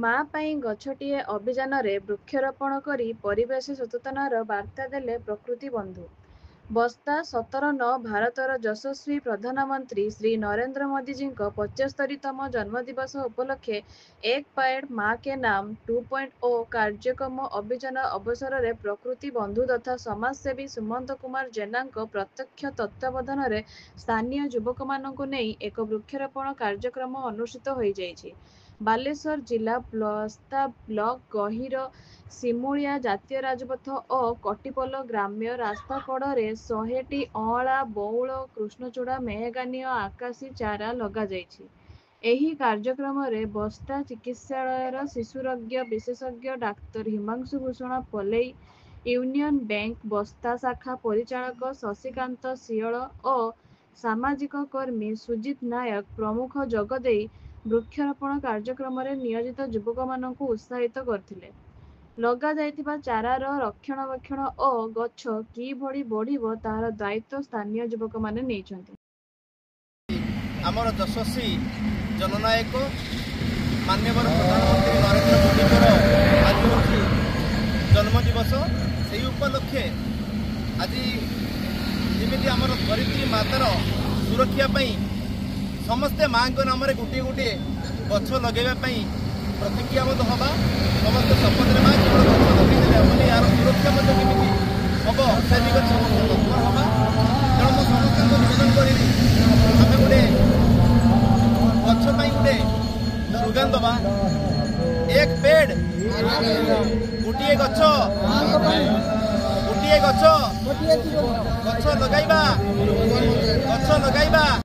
माँ पाई गछटिए अभियान रे वृक्षरोपण करी परिवेश सचेतनार बार्ता देले प्रकृति बंधु। बस्ता 17/9 भारतर यशस्वी प्रधानमंत्री श्री नरेंद्र मोदी जी 75तम जन्मदिवस उपलक्षे एक पेड़ माँ के नाम 2.0 कार्यक्रम अभियान अवसर में प्रकृति बंधु तथा समाजसेवी सुमंत कुमार जेना प्रत्यक्ष तत्वावधान में स्थानीय युवक मानक नहीं एक वृक्षरोपण कार्यक्रम अनुष्ठित हो जाइछि। बालेश्वर जिला बस्ता ब्लॉक गहिर सिमुलिया जातीय राजपथ और कटिपोल ग्राम्य रास्ता कड़े 100टी अँला बौल कृष्णचूड़ा मेहगानी और आकाशी चारा लगा जाइछि। एही कार्यक्रम में बस्ता चिकित्सालयर शिशुरोग्य विशेषज्ञ doctor Himanshu Bhushan Palei, union bank Basta शाखा परिचालक शशिकांत सियल और सामाजिक कर्मी सुजित नायक प्रमुख जोगदे वृक्षरोपण कार्यक्रम में नियोजित युवक मानक उत्साहित करथिले। लगा जाइथिबा चारार रक्षणाबेक्षण और गछ किभଳି बढ़िबो तार दायित्व स्थानीय युवक माने नेइछन्ति। आमर यशस्वी जननायक माननीय प्रधानमंत्री नरेंद्र मोदी आज हूँ जन्मदिवस से उपलक्षे आज जमी आमर धरित्री मातार सुरक्षा समस्ते माँ को नाम गोटे गोटे गछ लगे प्रतिज्ञाबद्ध हवा समस्त शपथ में माँ केवल गछ लगे यार सुरक्षा केमी हम से दिगरे समस्त तत्पर हवा। तेणु मैं समस्त निवेदन करी आम गोटे गछ गोटे स्लोगान दबा एक पेड़ गोटे गछ गछ लगाइबा।